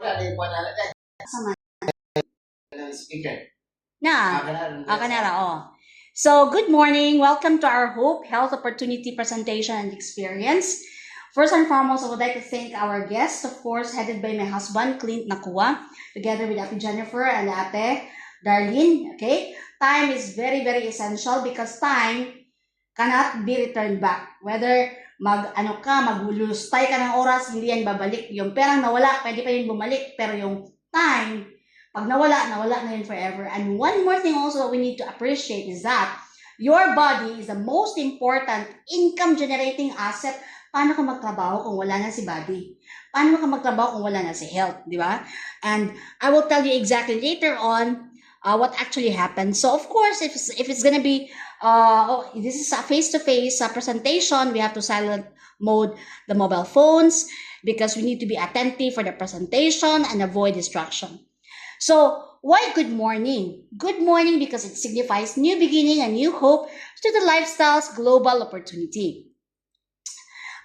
Sama. Speaker. Na. Kanara, oh. So, good morning. Welcome to our Hope, Health Opportunity Presentation and Experience. First and foremost, I would like to thank our guests, of course, headed by my husband, Clint Nakua, together with Ate Jennifer and Ate Darlene. Okay? Time is very, very essential because time cannot be returned back. Whether maglulustay ka ng oras, hindi yan babalik. Yung perang nawala, pwede pa yun bumalik. Pero yung time, pag nawala na yun forever. And one more thing also we need to appreciate is that your body is the most important income-generating asset. Paano ka magtrabaho kung wala na si body? Paano ka magtrabaho kung wala na si health? Di ba? And I will tell you exactly later on what actually happened. So, of course, if it's gonna be, this is a face-to-face presentation, we have to silent mode the mobile phones because we need to be attentive for the presentation and avoid distraction. So, why good morning? Good morning because it signifies new beginning and new hope to the Lifestyles Global Opportunity.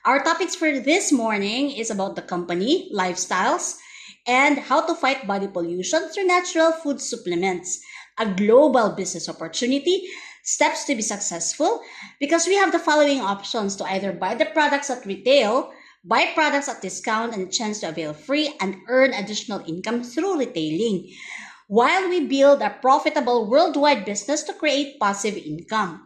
Our topics for this morning is about the company, Lifestyles, and how to fight body pollution through natural food supplements, a global business opportunity, steps to be successful, because we have the following options to either buy the products at retail, buy products at discount, and a chance to avail free and earn additional income through retailing, while we build a profitable worldwide business to create passive income.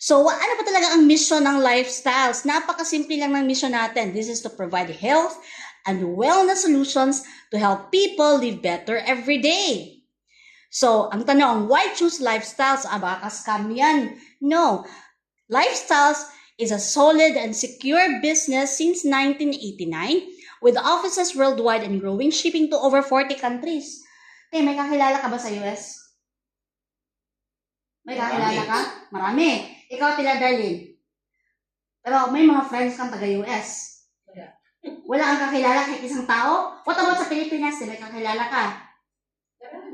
So, ano pa talaga ang mission ng Lifestyles? Napakasimple lang ng mission natin. This is to provide health and wellness solutions to help people live better every day. So, ang tanong, why choose Lifestyles? Baka scam yan. No. Lifestyles is a solid and secure business since 1989 with offices worldwide and growing, shipping to over 40 countries. May kakilala ka ba sa US? May kakilala ka? Marami. Ikaw, Tila Darlene. Pero may mga friends kang taga-US. Wala kang kakilala kahit isang tao? What about sa Pilipinas? May kakilala ka?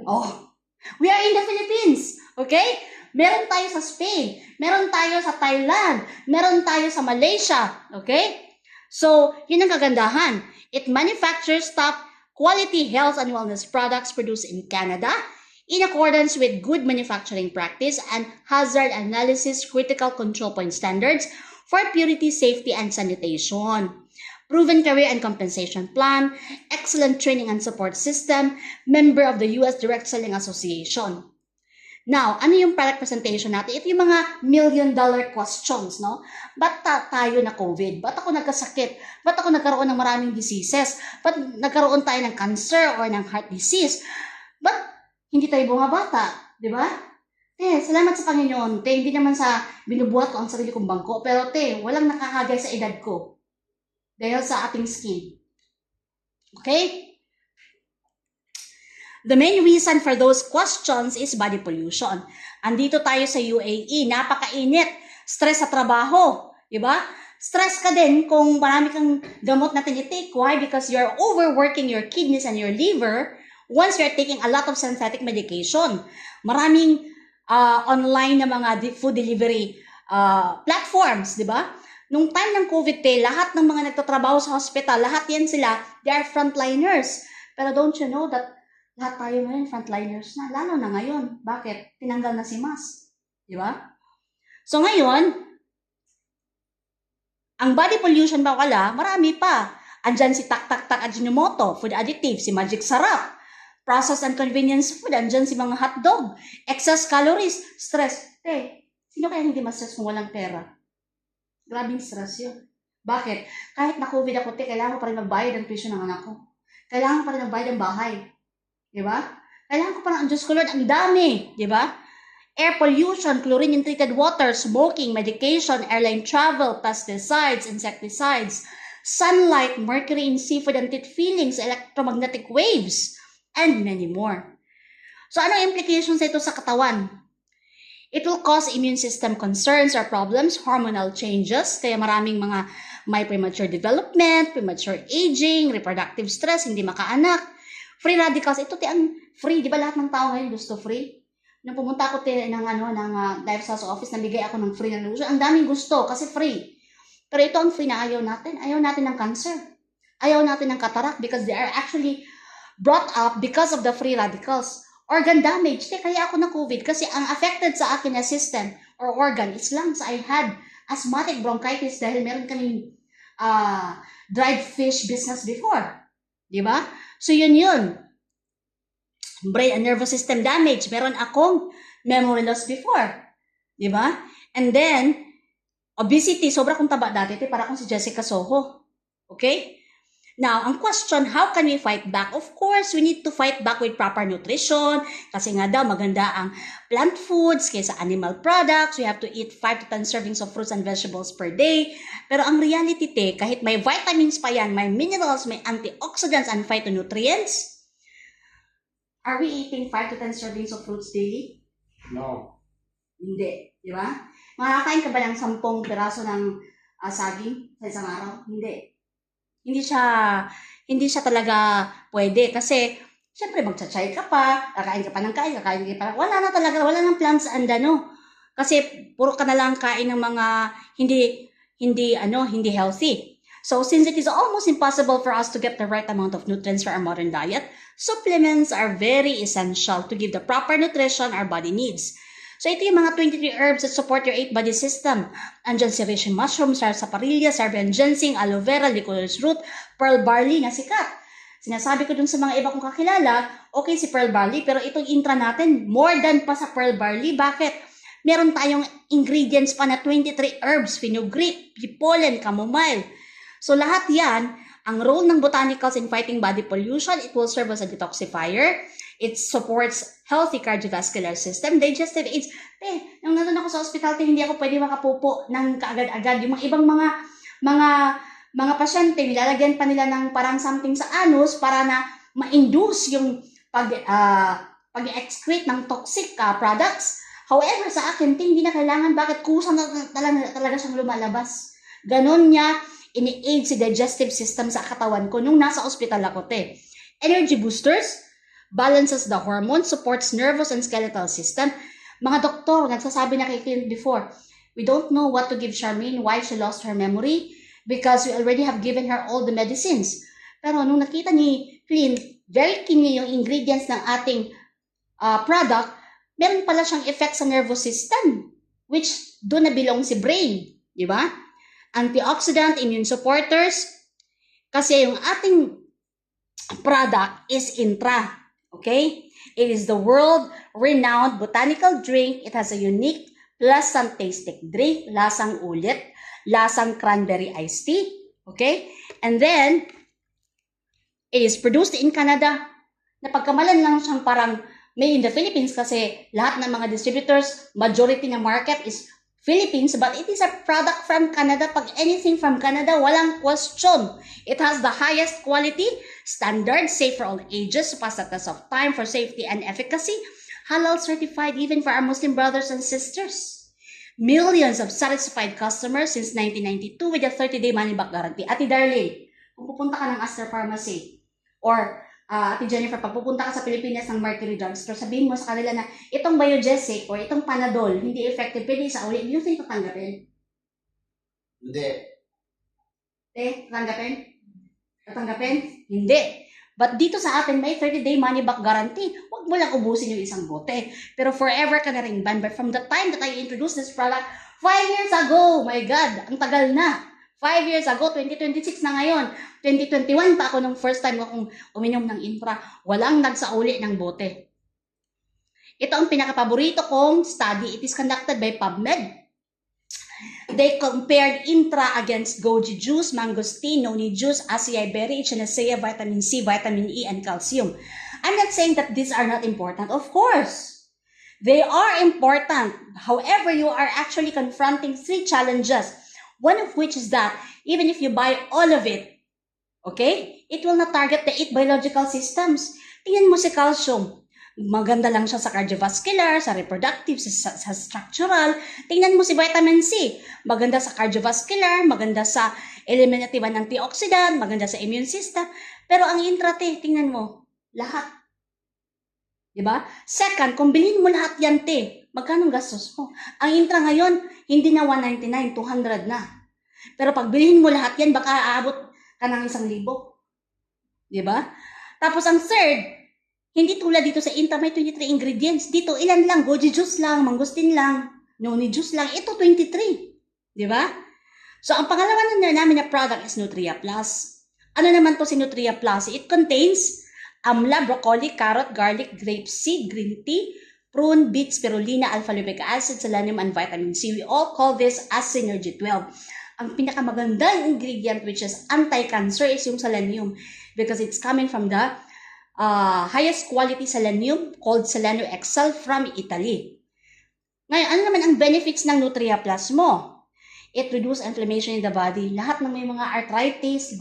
Oh, we are in the Philippines. Okay? Meron tayo sa Spain. Meron tayo sa Thailand. Meron tayo sa Malaysia. Okay? So, yun ang kagandahan. It manufactures top quality health and wellness products produced in Canada in accordance with good manufacturing practice and hazard analysis critical control point standards for purity, safety, and sanitation. Proven career and compensation plan, excellent training and support system, member of the U.S. Direct Selling Association. Now, ano yung product presentation natin? Ito yung mga million-dollar questions, no? Ba't tayo na COVID? Ba't ako nagkasakit? Ba't ako nagkaroon ng maraming diseases? Ba't nagkaroon tayo ng cancer or ng heart disease? Ba't hindi tayo bumabata? Di ba? Salamat sa Panginoon. Hindi naman sa binubuhat ko ang sarili kong bangko. Pero walang nakakagay sa edad ko. Dahil sa ating skin. Okay? The main reason for those questions is body pollution. Andito tayo sa UAE, napakainit, stress sa trabaho, di ba? Stress ka din kung marami kang gamot na tinitake. Why? Because you're overworking your kidneys and your liver once you're taking a lot of synthetic medication. Maraming online na mga food delivery platforms, di ba? Nung time ng COVID, lahat ng mga nagtatrabaho sa hospital, lahat yan sila, they are frontliners. Pero don't you know that lahat tayo ngayon frontliners na, lalo na ngayon. Bakit? Tinanggal na si Mas. Di ba? So ngayon, ang body pollution ba wala? Marami pa. Andyan si Tak-Tak-Tak Ajinomoto, food additive, si Magic Sarap, processed and convenience food, andyan si mga hotdog, excess calories, stress. Sino kaya hindi ma-stress kung walang pera? Grabing stress yun. Bakit? Kahit na COVID ako, kailangan ko pa rin magbayad ng tuition ng anak ko. Kailangan ko pa rin magbayad ng bahay. Diba? Kailangan ko pa rin, ang Diyos ko Lord, ang dami. Diba? Air pollution, chlorine-treated water, smoking, medication, airline travel, pesticides, insecticides, sunlight, mercury in seafood and teeth fillings, electromagnetic waves, and many more. So, ano implications ito sa katawan? It will cause immune system concerns or problems, hormonal changes, kaya maraming mga may premature development, premature aging, reproductive stress, hindi makaanak, free radicals. Ito ang free, di ba lahat ng tao ngayon gusto free? Nung pumunta ako ng Lifestyles office, nabigay ako ng free na lotion. Ang daming gusto kasi free. Pero ito ang free na ayaw natin. Ayaw natin ng cancer. Ayaw natin ng cataract because they are actually brought up because of the free radicals. Organ damage. Kaya ako na COVID kasi ang affected sa akin na system or organ is lungs. I had asthmatic bronchitis dahil meron kaming dried fish business before. Di ba? So yun. Brain and nervous system damage. Meron akong memory loss before. Di ba? And then, obesity. Sobra kong taba dati. Para akong si Jessica Soho. Okay? Now, ang question, how can we fight back? Of course, we need to fight back with proper nutrition. Kasi nga daw, maganda ang plant foods kaysa animal products. We have to eat 5 to 10 servings of fruits and vegetables per day. Pero ang reality, kahit may vitamins pa yan, may minerals, may antioxidants and phytonutrients, are we eating 5 to 10 servings of fruits daily? No. Hindi. Di ba? Makakain ka ba ng 10 piraso ng saging sa isang araw? Hindi. Hindi siya talaga pwede kasi syempre magcha-chay ka pa, kakain ka pa ng kain, wala nang plans and kasi puro ka na lang kain ng mga hindi healthy. So since it is almost impossible for us to get the right amount of nutrients for our modern diet, supplements are very essential to give the proper nutrition our body needs. So ito yung mga 23 herbs that support your 8 body system. Andyan si reishi mushroom, sarsaparilla, Serbian ginseng, aloe vera, licorice root, pearl barley na sikat. Sinasabi ko dun sa mga iba kong kakilala, okay si pearl barley, pero itong intra natin, more than pa sa pearl barley. Bakit? Meron tayong ingredients pa na 23 herbs, fenugreek, pollen, chamomile. So lahat yan, ang role ng botanicals in fighting body pollution, it will serve as a detoxifier. It supports healthy cardiovascular system, digestive aids. Nung nandun ako sa hospital, hindi ako pwede makapupo ng kaagad-agad. Yung mga ibang mga pasyente, nilalagyan pa nila ng parang something sa anus para na ma-induce yung pag-excrete ng toxic products. However, sa akin, hindi na kailangan. Bakit? Kusa na talaga siyang lumalabas. Ganon niya ini-aid si digestive system sa katawan ko nung nasa hospital ako, Energy boosters, balances the hormones, supports nervous and skeletal system. Mga doktor, nagsasabi na kay Clint before, we don't know what to give Charmaine, why she lost her memory, because we already have given her all the medicines. Pero nung nakita ni Clint, very keen niya yung ingredients ng ating product, meron pala siyang effect sa nervous system, which doon na belong si brain. Di ba? Antioxidant, immune supporters, kasi yung ating product is intra. Okay? It is the world-renowned botanical drink. It has a unique pleasant tasting drink. Lasang ulit. Lasang cranberry iced tea. Okay? And then, it is produced in Canada. Napagkamalan lang siyang parang made in the Philippines kasi lahat ng mga distributors, majority ng market is Philippines, but it is a product from Canada. Pag anything from Canada, walang question. It has the highest quality, standard, safe for all ages, pass the test of time for safety and efficacy, halal certified even for our Muslim brothers and sisters. Millions of satisfied customers since 1992 with a 30-day money-back guarantee. Ate Darlene, kung pupunta ka ng Astor Pharmacy or Ate Jennifer, pag pupunta ka sa Pilipinas ng Mercury Drugstore, sabihin mo sa kanila na itong Biogesic o itong Panadol, hindi effective, pwede sa uli, yung sa'yo tatanggapin? Hindi. Tatanggapin? Tatanggapin? Hindi. But dito sa atin, may 30-day money-back guarantee. Huwag mo lang ubusin yung isang bote. Pero forever ka na rin ban. But from the time that I introduced this product, 5 years ago, my God, ang tagal na. 5 years ago, 2026 na ngayon. 2021 pa ako nung first time akong uminom ng Intra. Walang nagsauli ng bote. Ito ang pinakapaborito kong study. It is conducted by PubMed. They compared Intra against goji juice, mangosteen, noni juice, acai berry, echinacea, vitamin C, vitamin E, and calcium. I'm not saying that these are not important. Of course, they are important. However, you are actually confronting 3 challenges. One of which is that even if you buy all of it, okay, it will not target the 8 biological systems. Tingnan mo si calcium. Maganda lang siya sa cardiovascular, sa reproductive, sa structural. Tingnan mo si vitamin C. Maganda sa cardiovascular, maganda sa eliminative and antioxidant, maganda sa immune system. Pero ang intrate, tingnan mo, lahat. Diba? Second, kung bilhin mo lahat yan, magkano gastos mo? Ang intra ngayon, hindi na 199, 200 na. Pero pag bilhin mo lahat yan, baka aabot ka ng 1,000. Diba? Tapos ang third, hindi tulad dito sa Inta, may 23 ingredients. Dito, ilan lang? Goji juice lang, mangustin lang, noni juice lang. Ito, 23. Di ba? So, ang pangalawa namin na product is Nutria Plus. Ano naman to si Nutria Plus? It contains amla, broccoli, carrot, garlic, grapeseed, green tea, prune, beets, spirulina, alpha-lipoic acid, selenium, and vitamin C. We all call this as Synergy 12. Ang pinakamagandang ingredient which is anti-cancer is yung selenium because it's coming from the highest quality selenium called Selenio Excel from Italy. Ngayon, ano naman ang benefits ng Nutria Plus mo? It reduces inflammation in the body. Lahat ng may mga arthritis,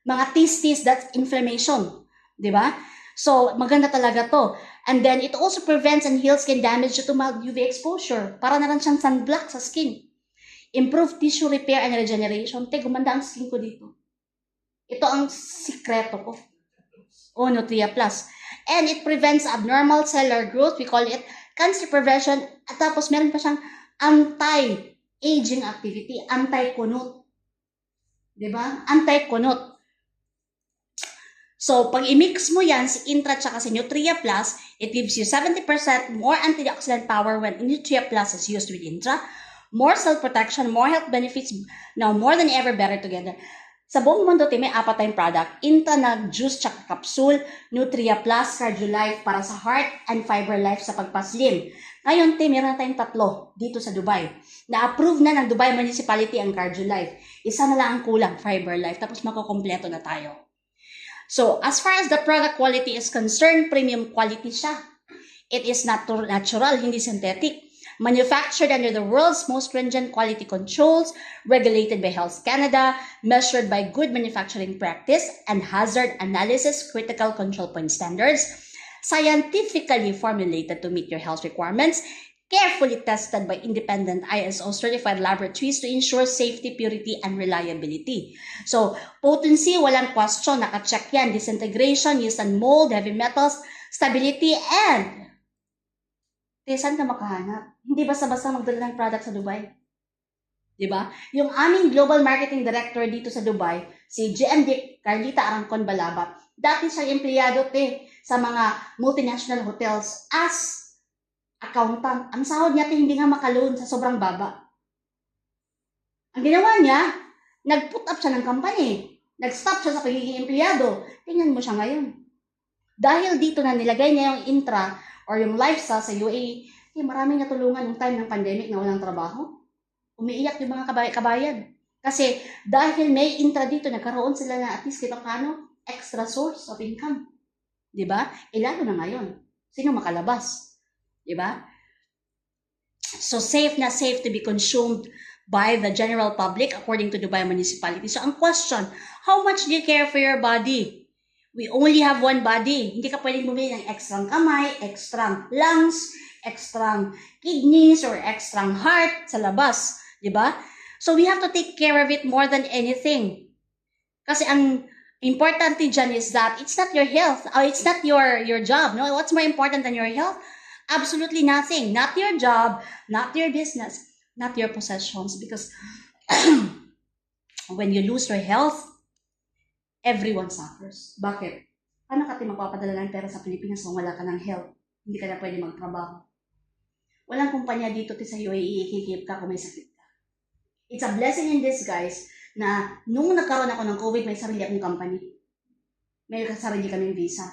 mga testes, that's inflammation. Diba? So, maganda talaga to. And then, it also prevents and heals skin damage due to mild UV exposure. Para na rin siyang sunblock sa skin. Improve tissue repair and regeneration. Gumanda ang skin ko dito. Ito ang sikreto ko. Nutria Plus. And it prevents abnormal cellular growth. We call it cancer prevention. At tapos, meron pa siyang anti-aging activity. Anti-kunot. Diba? Anti-kunot. So, pag i-mix mo yan, si Intra tsaka si Nutria Plus, it gives you 70% more antioxidant power when Nutria Plus is used with Intra. More cell protection, more health benefits, now more than ever better together. Sa buong mundo, may 4 tayong product. Intra na juice tsaka capsule, Nutria Plus, Cardio Life para sa heart, and Fiber Life sa pagpaslim. Ngayon, meron na tayong 3 dito sa Dubai. Na-approve na ng Dubai Municipality ang Cardio Life. Isa na lang ang kulang, Fiber Life. Tapos makukompleto na tayo. So, as far as the product quality is concerned, premium quality siya. It is natural, hindi synthetic. Manufactured under the world's most stringent quality controls, regulated by Health Canada, measured by good manufacturing practice and hazard analysis critical control point standards, scientifically formulated to meet your health requirements, carefully tested by independent ISO certified laboratories to ensure safety, purity, and reliability. So, potency, walang question, naka-check yan. Disintegration, yeast and mold, heavy metals, stability, and saan ka makahanap? Hindi basta-basta magdala ng product sa Dubai. Diba? Yung aming Global Marketing Director dito sa Dubai, si GMD Carlita Arangcon Balaba, dati siyang empleyado sa mga multinational hotels as accountant. Ang sahod niya hindi nga makaloon sa sobrang baba. Ang ginawa niya, nag-put up siya ng company. Nag-stop siya sa pagiging empleyado. Tingnan mo siya ngayon. Dahil dito na nilagay niya yung Intra or yung lifestyle sa UAE, maraming natulungan yung time ng pandemic na walang trabaho. Umiiyak yung mga kabayan. Kasi dahil may Intra dito, nagkaroon sila na at least paano extra source of income. Diba? Lalo na ngayon. Sino makalabas? Diba? So, safe to be consumed by the general public according to Dubai Municipality. So, ang question, how much do you care for your body? We only have one body. Hindi ka pwedeng bumili ng extrang kamay, extrang lungs, extrang kidneys, or extrang heart sa labas. Diba? So, we have to take care of it more than anything. Kasi ang importante dyan is that it's not your health, or it's not your job. No? What's more important than your health? Absolutely nothing. Not your job, not your business, not your possessions. Because when you lose your health, everyone suffers. Bakit? Paano ka magpapadala ng pera sa Pilipinas kung wala ka ng health? Hindi ka na pwede magtrabaho. Walang kumpanya dito sa UAE, ikikip ka kung may sakit ka. It's a blessing in disguise na nung nagkaroon ako ng COVID, may sarili akong company. May sarili kaming visa.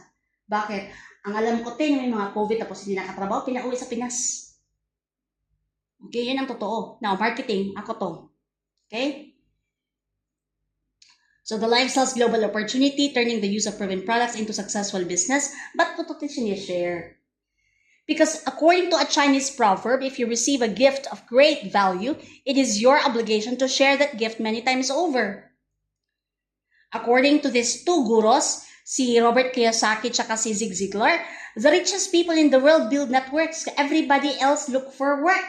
Bakit? Ang alam ko, may mga COVID tapos hindi nakatrabaho, pinauwi sa Pinas. Okay, yun ang totoo. Now, marketing, ako to. Okay? So, the Lifestyles Global Opportunity, turning the use of proven products into successful business. But to share? Because according to a Chinese proverb, if you receive a gift of great value, it is your obligation to share that gift many times over. According to these 2 gurus, si Robert Kiyosaki tsaka si Zig Ziglar, the richest people in the world build networks. Everybody else look for work.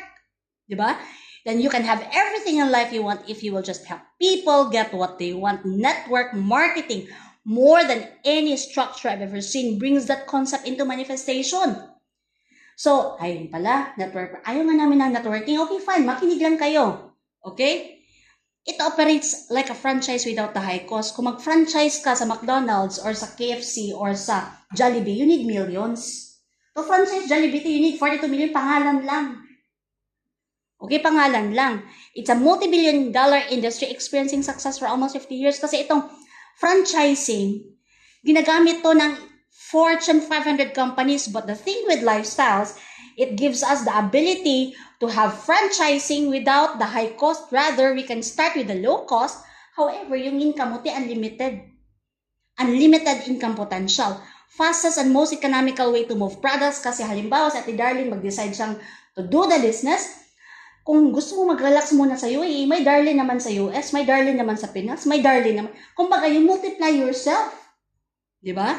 Diba? Then you can have everything in life you want if you will just help people get what they want. Network marketing, more than any structure I've ever seen, brings that concept into manifestation. So, ayun pala, network. Ayaw nga namin ng networking. Okay, fine. Makinig lang kayo. Okay? it operates like a franchise without the high cost. Kung mag-franchise ka sa McDonald's or sa KFC or sa Jollibee, you need millions. To franchise Jollibee, you need 42 million, pangalan lang. Okay, pangalan lang. It's a multi-billion dollar industry experiencing success for almost 50 years kasi itong franchising, ginagamit to ng Fortune 500 companies. But the thing with lifestyles, it gives us the ability to have franchising without the high cost. Rather, we can start with the low cost. However, yung income mo, unlimited. Unlimited income potential. Fastest and most economical way to move products kasi halimbawa sa Ate Darlene mag-decide siyang to do the business. Kung gusto mo mag-relax muna sa UAE, may Darlene naman sa US, may Darlene naman sa Pinas, may Darlene naman. Kumbaga, you multiply yourself. Diba?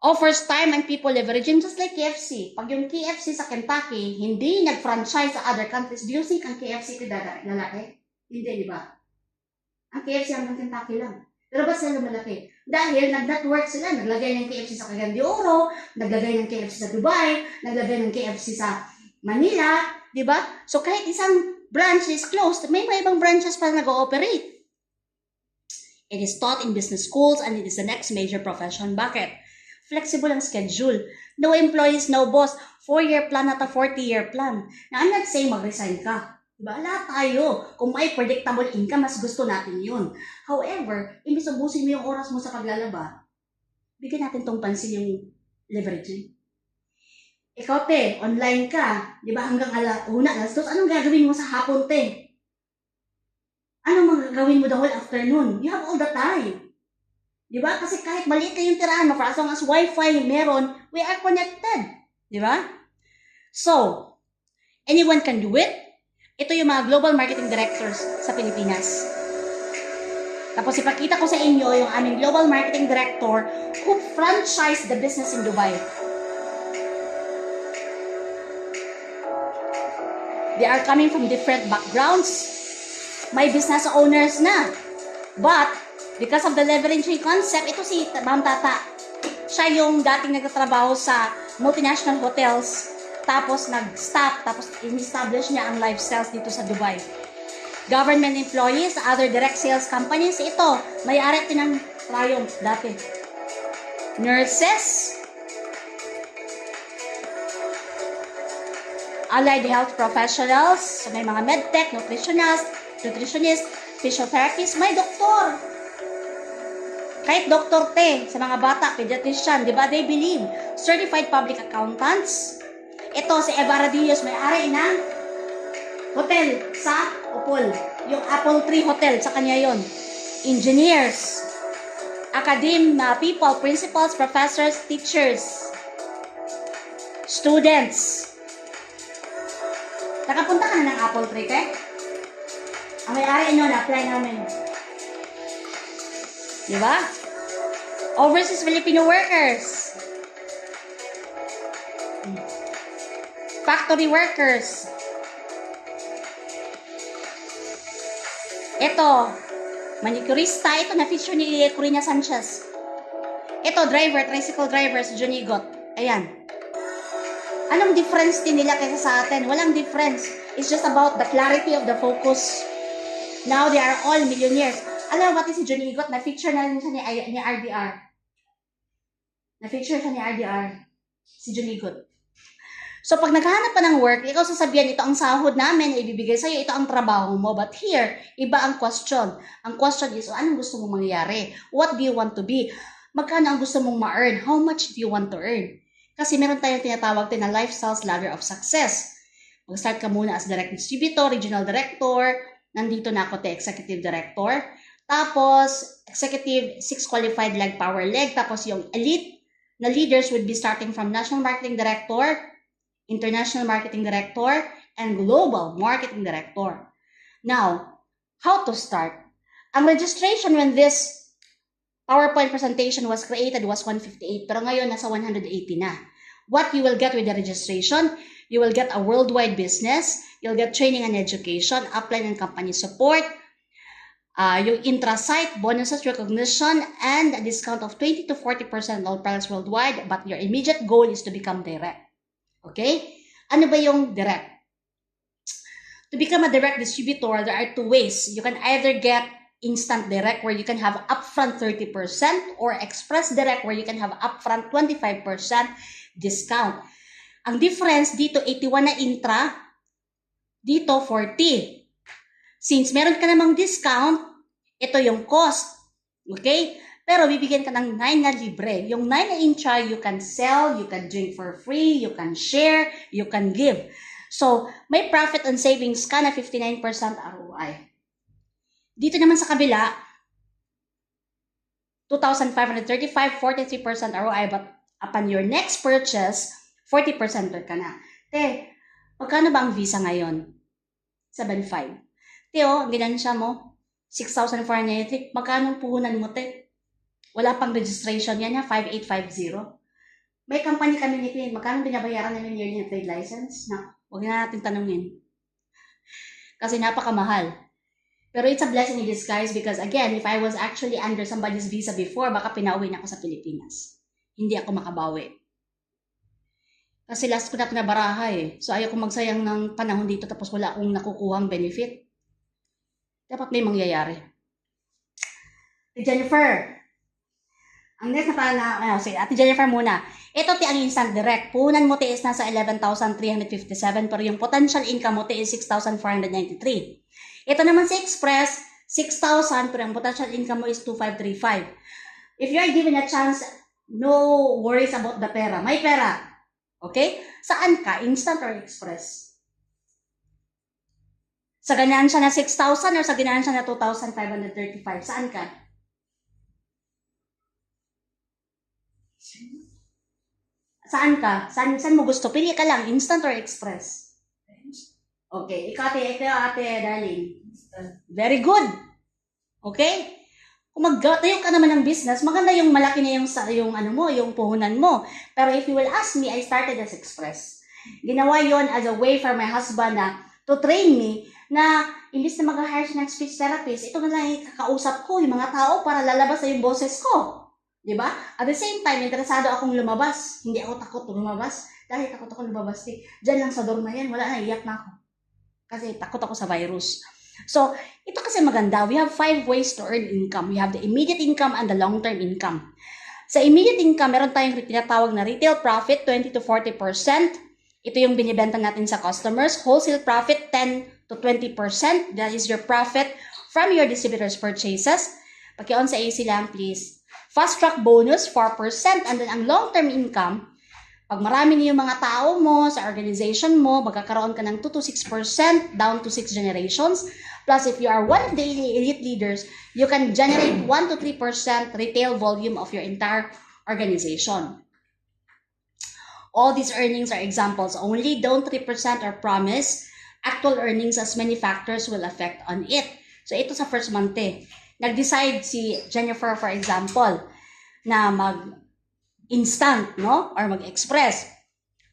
Offers time and people leveraging just like KFC. Pag yung KFC sa Kentucky, hindi nag-franchise sa other countries, do you think ang KFC ito lalaki? Hindi, di ba? Ang KFC hanggang Kentucky lang. Pero ba sila malaki? Dahil nag-network sila, naglagay ng KFC sa Cagayan de Oro, naglagay ng KFC sa Dubai, naglagay ng KFC sa Manila, di ba? So kahit isang branch is closed, may ibang branches pa nag-ooperate. It is taught in business schools and it is the next major profession. Bakit? Flexible ang schedule. No employees, no boss. 4-year plan at a 40-year plan. Now, I'm not saying mag-resign ka. Diba? Lahat tayo. Kung may predictable income, mas gusto natin yun. However, imbis ubusin mo yung oras mo sa paglalaba, bigyan natin tong pansin yung leveraging. Ikaw, te, online ka. Diba? Hanggang alas 2, anong gagawin mo sa hapon, te? Anong magagawin mo the whole afternoon? You have all the time. Diba? Kasi kahit maliit na yung tirahan mo, for as long as Wi-Fi meron, we are connected. Diba? So, anyone can do it. Ito yung mga global marketing directors sa Pilipinas. Tapos ipakita ko sa inyo yung aming global marketing director who franchised the business in Dubai. They are coming from different backgrounds. May business owners na. But, because of the leveraging concept, ito si Ma'am Tata. Siya yung dating nagtatrabaho sa multinational hotels, tapos nag-stop, tapos in-establish niya ang lifestyles dito sa Dubai. Government employees, other direct sales companies, ito, may-ari ito ng Triumph dati. Nurses, allied health professionals, so may mga medtech, nutritionist, physiotherapist, may doktor. Kahit doktor te, sa mga bata, pediatrician, di ba? They believe. Certified public accountants. Ito, si Eva Radillos, may-ari ng hotel sa Opol. Yung Apple Tree Hotel, sa kanya yon. Engineers. People, principals, professors, teachers. Students. Nakapunta ka na ng Apple Tree, te? Ang may-ari nyo, na-apply namin. Diba? Overseas Filipino workers. Factory workers. Ito, manicurista. Ito, na-feature ni Corina Sanchez. Ito, driver, tricycle driver, si Johnny Got. Ayan. Anong difference din nila kaysa sa atin? Walang difference. It's just about the clarity of the focus. Now, they are all millionaires. Alam mo ba si Johnny Got, na-feature na rin siya ni RDR. Na-feature siya ni RDR. Si Johnny Got. So, pag naghahanap pa ng work, ikaw sasabihan, ito ang sahod namin na ibibigay sa'yo, ito ang trabaho mo. But here, iba ang question. Ang question is, anong gusto mong mangyari? What do you want to be? Magkano ang gusto mong ma-earn? How much do you want to earn? Kasi meron tayong tinatawag din na lifestyles ladder of success. Mag-start ka muna as direct distributor, regional director, nandito na ako executive director. Tapos, executive, 6 qualified leg, power leg. Tapos yung elite na leaders would be starting from national marketing director, international marketing director, and global marketing director. Now, how to start? Ang registration when this PowerPoint presentation was created was 158, pero ngayon nasa 180 na. What you will get with the registration? You will get a worldwide business, you'll get training and education, upline and company support, yung intra-site, bonuses, recognition, and a discount of 20 to 40% all products worldwide, but your immediate goal is to become direct. Okay? Ano ba yung direct? To become a direct distributor, there are two ways. You can either get instant direct where you can have upfront 30% or express direct where you can have upfront 25% discount. Ang difference dito 81 na intra, dito 40. Since meron ka namang discount, ito yung cost. Okay? Pero bibigyan ka ng 9 na libre. Yung 9 na intra, you can sell, you can drink for free, you can share, you can give. So, may profit and savings ka na 59% ROI. Dito naman sa kabila, 2,535, 43% ROI, but upon your next purchase, 40% ka na. Te, magkano ba ang visa ngayon? 7,500. Te, ang ginansya mo, 6,493. Magkano ang puhunan mo, te? Wala pang registration yan, 5,850. May company kami ni Queen. Magkano binabayaran namin yearly na trade license? Na, huwag na natin tanungin. Kasi napakamahal. Pero it's a blessing in disguise because again, if I was actually under somebody's visa before, baka pinauwi na ako sa Pilipinas. Hindi ako makabawi. Kasi last ko na pinabaraha eh. So ayaw kong magsayang ng panahon dito tapos wala akong nakukuhang benefit. Dapat may mangyayari. Jennifer, ang next na sige, Ate Jennifer muna. Ito ti ang instant direct. Puhunan mo ti is nasa 11,357 pero yung potential income mo ti is 6,493. Ito naman si Express, 6,000 pero ang potential income mo is 2,535. If you are given a chance, no worries about the pera. May pera. Okay? Saan ka? Instant or Express? Sa ganansya na 6,000 or sa ganansya na 2,535? Saan ka? Saan ka? Saan mo gusto? Pili ka lang, instant or express? Okay, ikaw ate, darling. Very good. Okay? Kung magtayo ka naman ng business, maganda yung malaki na yung puhunan mo. Pero if you will ask me, I started as express. Ginawa yon as a way for my husband na to train me na imbis na mag-hire siya ng speech therapist, ito na lang yung kakausap ko, yung mga tao para lalabas na yung boses ko. Diba? At the same time, interesado akong lumabas. Hindi ako takot lumabas. Dahil takot ako lumabas. Diyan lang sa dorm na yan, wala na, iyak na ako. Kasi takot ako sa virus. So, ito kasi maganda. We have 5 ways to earn income. We have the immediate income and the long-term income. Sa immediate income, meron tayong tinatawag na retail profit, 20 to 40%. Ito yung binibenta natin sa customers. Wholesale profit, 10 to 20%. That is your profit from your distributors' purchases. Paki-on sa AC lang, please. Fast track bonus, 4%. And then, ang long-term income, pag marami na yung mga tao mo sa organization mo, magkakaroon ka ng 2 to 6% down to 6 generations. Plus, if you are one of the elite leaders, you can generate 1 to 3% retail volume of your entire organization. All these earnings are examples only. Don't represent or promise actual earnings as many factors will affect on it. So, ito sa first month eh. Nag-decide si Jennifer, for example, na mag-instant, no? Or mag-express.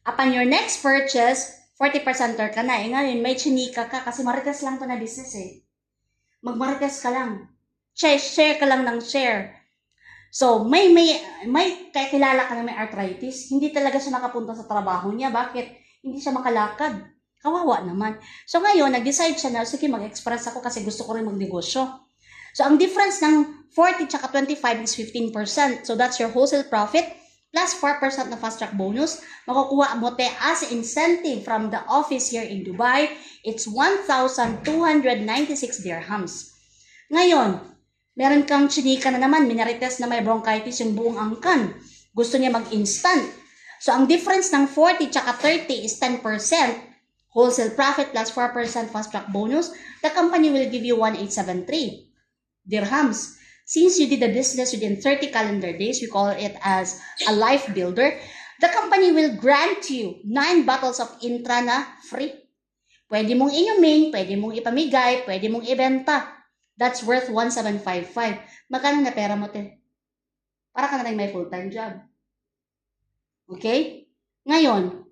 Upon your next purchase, 40% ka na. Eh ngayon, may chinika ka kasi marites lang to na business eh. Magmarites ka lang. Share ka lang ng share. So, may kakilala ka na may arthritis. Hindi talaga siya nakapunta sa trabaho niya. Bakit? Hindi siya makalakad. Kawawa naman. So, ngayon, nag-decide siya na, sige, mag-express ako kasi gusto ko rin magnegosyo. So, ang difference ng 40 tsaka 25 is 15%. So, that's your wholesale profit plus 4% na fast track bonus. Makukuha mo te as incentive from the office here in Dubai. It's 1,296 dirhams. Ngayon, meron kang chinika na naman, minarites na may bronchitis yung buong angkan. Gusto niya mag-instant. So, ang difference ng 40 tsaka 30 is 10%. Wholesale profit plus 4% fast track bonus. The company will give you 1,873 dirhams. Since you did the business within 30 calendar days, we call it as a life builder, the company will grant you 9 bottles of Intra na free. Pwede mong inumin, pwede mong ipamigay, pwede mong ibenta. That's worth 1,755. Magkano na pera mo, te? Para ka na rin may full-time job. Okay? Ngayon,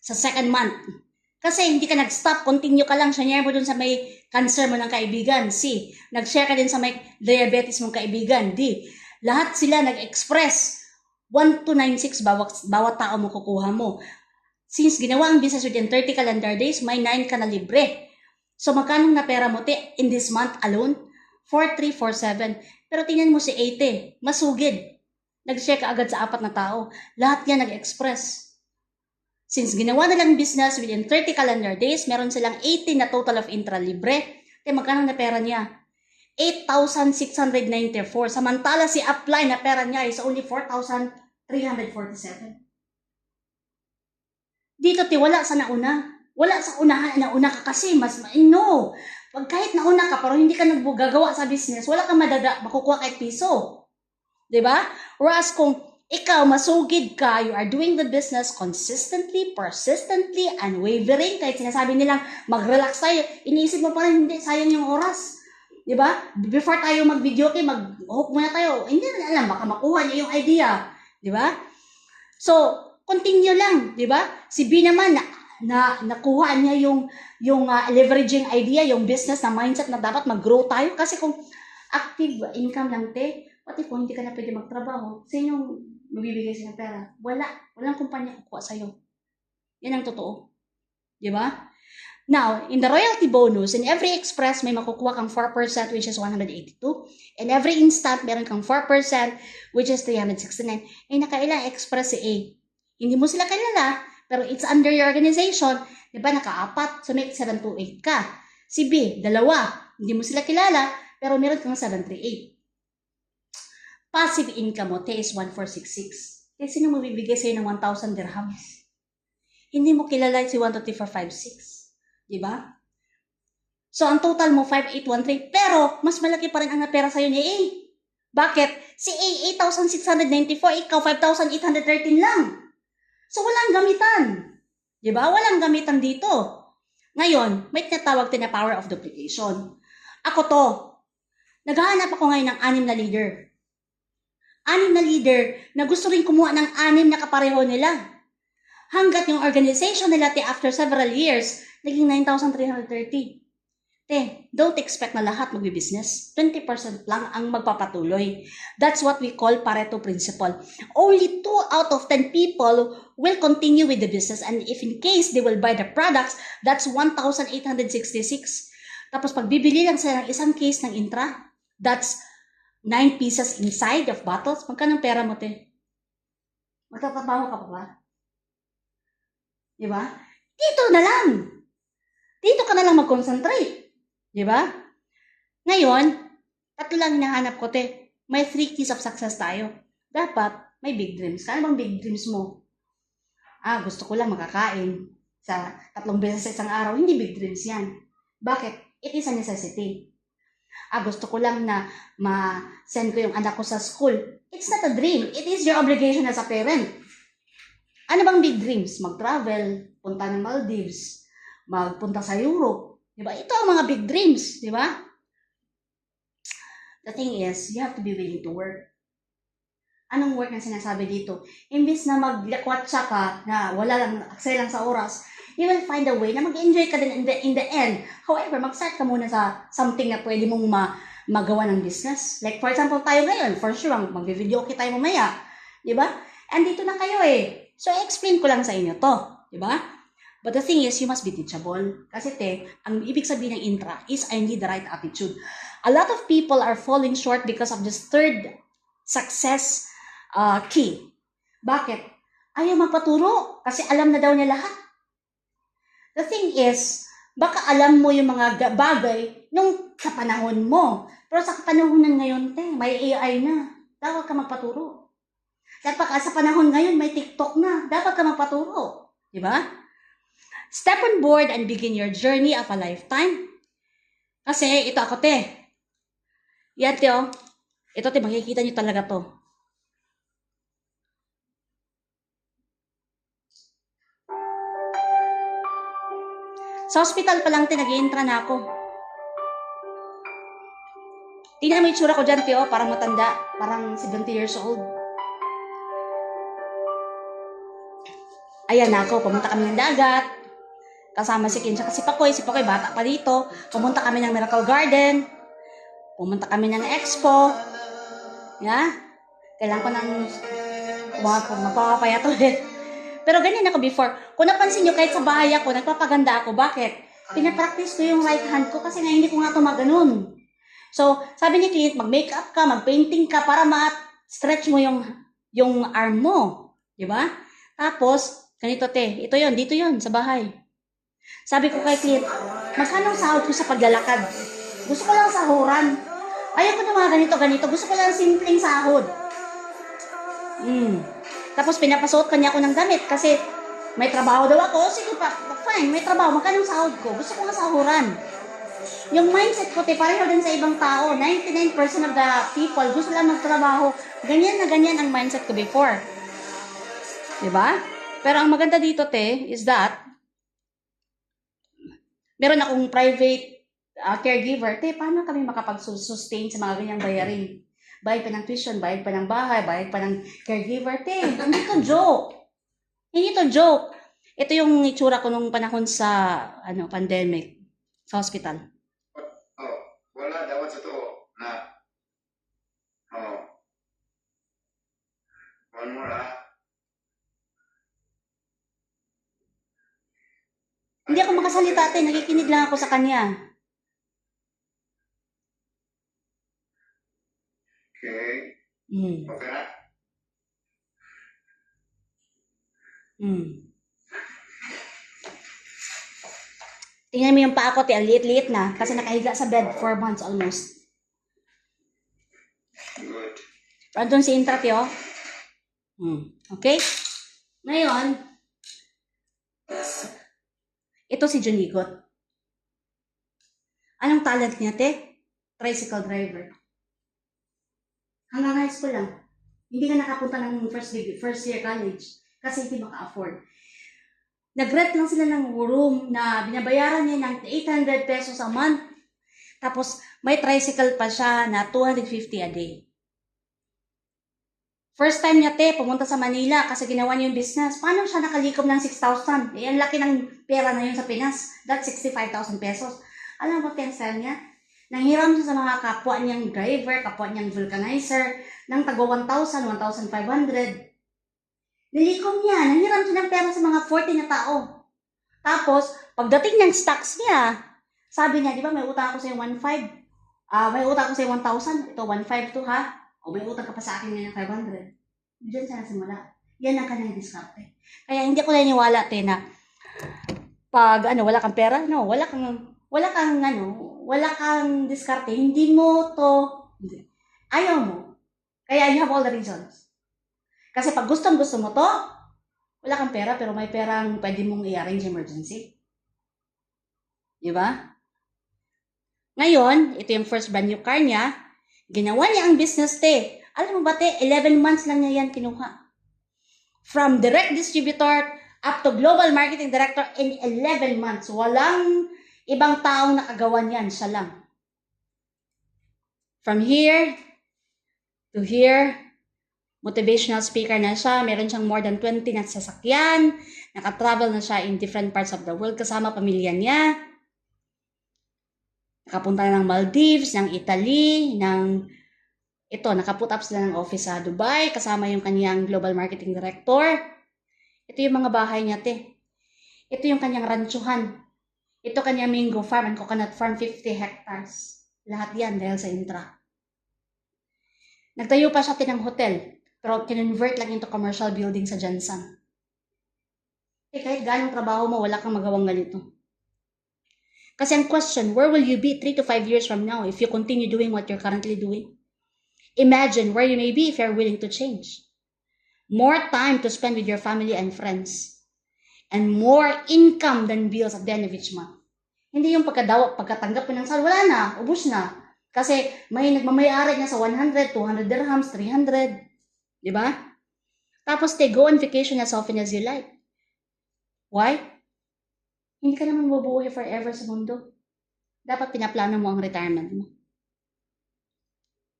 sa second month, kasi hindi ka nag-stop, continue ka lang, share mo dun sa may cancer mo ng kaibigan, C. Nag-share ka din sa may diabetes mong kaibigan, D. Lahat sila nag-express. 1,296 bawat tao mo kukuha mo. Since ginawa ang business within 30 calendar days, may 9 ka na libre. So, magkano na pera mo, te, in this month alone? 4,347. Pero tingnan mo si Ate, masugid. Nag-share ka agad sa 4 na tao. Lahat yan nag-express. Since ginawa na lang business within 30 calendar days, meron silang 18 na total of intra libre. Te, magkano na pera niya? 8,694. Samantala si Upline na pera niya is only 4,347. Dito, te, wala sa nauna. Wala sa unahan, nauna ka kasi, no. Pag kahit nauna ka, pero hindi ka naggagawa sa business, wala kang makukuha kahit piso. Diba? Whereas kung ikaw, masugid ka, you are doing the business consistently, persistently, unwavering, kahit sinasabi nilang mag-relax tayo, iniisip mo pa rin, hindi, sayang yung oras. Diba? Before tayo mag-video, mag-hook muna tayo, hindi na alam, baka makuha niya yung idea. Diba? So, continue lang, di ba? Si B naman, nakuha niya yung leveraging idea, yung business na mindset na dapat mag-grow tayo. Kasi kung active income lang, te, pati kung hindi ka na pwede magtrabaho, sino magbibigay sa'yo ng pera? Walang kumpanya kukuha sa'yo. Yan ang totoo. Di ba? Now, in the royalty bonus, in every express, may makukuha kang 4%, which is 182. In every instant, meron kang 4%, which is 369. Nakailang express si A. Hindi mo sila kilala, pero it's under your organization, di ba, naka-4, so may 728 ka. Si B, 2, hindi mo sila kilala, pero meron kang 738. Passive income mo, te, is 1466. Sino mo bibigay sa'yo ng 1,000 dirhams? Hindi mo kilala si 1, 2, 3, 4, 5, 6. Di ba? So, ang total mo, 5,813, pero mas malaki pa rin ang napera sa'yo ni A. Bakit? Si A, 8,694, ikaw, 5,813 lang. So, walang gamitan. Diba? Walang gamitan dito. Ngayon, may tinatawag na power of duplication. Ako to. Naghahanap ako ngayon ng 6 na leader. 6 na leader na gusto rin kumuha ng 6 na kapareho nila. Hanggat yung organization nila, after several years, naging 9,330. Don't expect na lahat magbi-business. 20% lang ang magpapatuloy. That's what we call Pareto principle. Only 2 out of 10 people will continue with the business, and if in case they will buy the products, that's 1,866. Tapos pag bibili lang sila ng isang case ng intra, that's 9 pieces inside of bottles. Magkano pera mo, te? Magtatrabaho ka pa ba? Diba? Dito na lang. Dito ka na lang mag-concentrate. Diba? Ngayon, 3 lang hinahanap ko, te. May 3 keys of success tayo. Dapat, may big dreams. Ano bang big dreams mo? Gusto ko lang makakain sa 3 beses sa isang araw. Hindi big dreams yan. Bakit? It is a necessity. Gusto ko lang na ma-send ko yung anak ko sa school. It's not a dream. It is your obligation as a parent. Ano bang big dreams? Mag-travel, punta ng Maldives, magpunta sa Europe. Diba? Ito ang mga big dreams, di ba? The thing is, you have to be willing to work. Anong work na sinasabi dito? Imbis na maglakwatsa ka na wala lang, aksay lang sa oras, you will find a way na mag-enjoy ka din in the end. However, mag-start ka muna sa something na pwede mong magawa ng business. Like for example, tayo ngayon, for sure, mag-video okay tayo mamaya. Di ba? And dito na kayo eh. So, explain ko lang sa inyo to. Di ba? But the thing is, you must be teachable. Kasi ang ibig sabihin ng intra is I need the right attitude. A lot of people are falling short because of this third success key. Bakit? Ayaw magpaturo kasi alam na daw niya lahat. The thing is, baka alam mo yung mga bagay nung sa panahon mo. Pero sa panahon ng ngayon, may AI na. Dapat ka magpaturo. Dapat sa panahon ngayon, may TikTok na. Dapat ka magpaturo. Diba? Step on board and begin your journey of a lifetime. Kasi ito ako, Yan, Ito, makikita nyo talaga to. Sa hospital pa lang, nag-i-intra na ako. Tingnan mo yung tsura ko dyan, parang matanda. Parang 70 years old. Ayan na ako, pumunta kami ng dagat. Kasama si Kim, si Pakoy. Si Pakoy, bata pa dito. Pumunta kami ng Miracle Garden. Pumunta kami ng Expo. Kailangan ko ng magpapapaya to Pero ganyan ako before. Kung napansin nyo, kahit sa bahay ako, nagpapaganda ako. Bakit? Pinapractice ko yung right hand ko kasi nga hindi ko nga tumaganon. So, sabi ni Clint, mag-makeup ka, mag-painting ka para ma-stretch mo yung arm mo. Di ba? Tapos, ganito te, ito yon, dito yon sa bahay. Sabi ko kay Clint, magkano sahod ko sa paglalakad? Gusto ko lang sahuran. Ayoko na mga ganito. Gusto ko lang simpleng sahod. Tapos pinapasuot pa niya ako ng damit kasi may trabaho daw ako. Sige pa, fine, may trabaho. Magkano sahod ko? Gusto ko nga sahuran. Yung mindset ko, pareho din sa ibang tao. 99% of the people gusto lang magtrabaho. Ganyan na ganyan ang mindset ko before. Diba? Pero ang maganda dito, is that meron akong private caregiver. Paano kami makapag-sustain sa mga ganyang bayarin? Bayad pa ng tuition, bayad pa ng bahay, bayad pa ng caregiver. Hindi to joke. Hindi to joke. Ito yung itsura ko nung panahon sa pandemic, sa hospital. Wala dapat sa to na one more Hindi ako makasalita, nakikinig lang ako sa kanya. Okay. Okay na? Tingnan mo yung paa ko, ang liit-liit na. Kasi nakahiga sa bed 4 months almost. Good. Andun si Intrat, yo. Okay? Ngayon, ito si Junigot. Anong talent niya, Tricycle driver. Hanggang high school lang. Hindi ka nakapunta ng first year college kasi hindi maka-afford. Nag-rent lang sila ng room na binabayaran niya ng 800 pesos a month. Tapos, may tricycle pa siya na 250 a day. First time niya, pumunta sa Manila kasi ginawa niya yung business. Paano siya nakalikom ng 6,000? Ang laki ng pera na yun sa Pinas. That's 65,000 pesos. Alam mo, cancel niya? Nanghiram siya sa mga kapwa niyang driver, kapwa niyang vulcanizer, ng tagwa 1,000, 1,500. Nilikom niya. Nanghiram siya ng pera sa mga 40 na tao. Tapos, pagdating ng stocks niya, sabi niya, di ba may utang ako sa 1,500? May utang ako sa 1,000. Ito, 1,500 to ha. O may utang ka pa sa akin ngayon ng 500. Diyan siya nasimula. Yan ang kanyang diskarte. Kaya hindi ko naniniwala, na pag wala kang pera, wala kang diskarte, hindi mo to, ayaw mo. Kaya you have all the reasons. Kasi pag gustong-gusto mo to, wala kang pera, pero may perang pwede mong i-arrange emergency. Diba? Ngayon, ito yung first brand new car niya. Ginawa niya ang business, Alam mo ba, 11 months lang niya yan kinuha. From direct distributor up to global marketing director in 11 months. Walang ibang taong nakagawa niyan, siya lang. From here to here, motivational speaker na siya. Meron siyang more than 20 na sasakyan. Nakatravel na siya in different parts of the world kasama pamilya niya. Nakapunta na ng Maldives, ng Italy, nakaput up sila ng office sa Dubai, kasama yung kanyang global marketing director. Ito yung mga bahay niya, Ito yung kanyang ranchuhan. Ito kanyang mango farm and coconut farm, 50 hectares. Lahat yan dahil sa Intra. Nagtayo pa siya ng hotel, pero kinonvert lang into commercial building sa Jansan. Kahit ganong trabaho mo, wala kang magawang ganito. Kasi ang question, where will you be 3 to 5 years from now if you continue doing what you're currently doing? Imagine where you may be if you're willing to change. More time to spend with your family and friends. And more income than bills at the end of each month. Hindi yung pagkatanggap mo ng sal, wala na, ubus na. Kasi may nagmamayari na sa 100, 200 dirhams, 300. Diba? Tapos go on vacation as often as you like. Why? Hindi ka naman mabubuhay forever sa mundo. Dapat pinaplano mo ang retirement mo.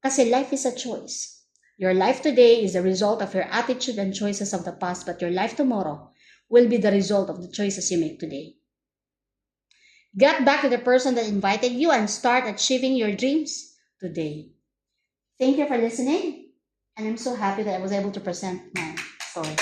Kasi life is a choice. Your life today is the result of your attitude and choices of the past, but your life tomorrow will be the result of the choices you make today. Get back to the person that invited you and start achieving your dreams today. Thank you for listening, and I'm so happy that I was able to present my story.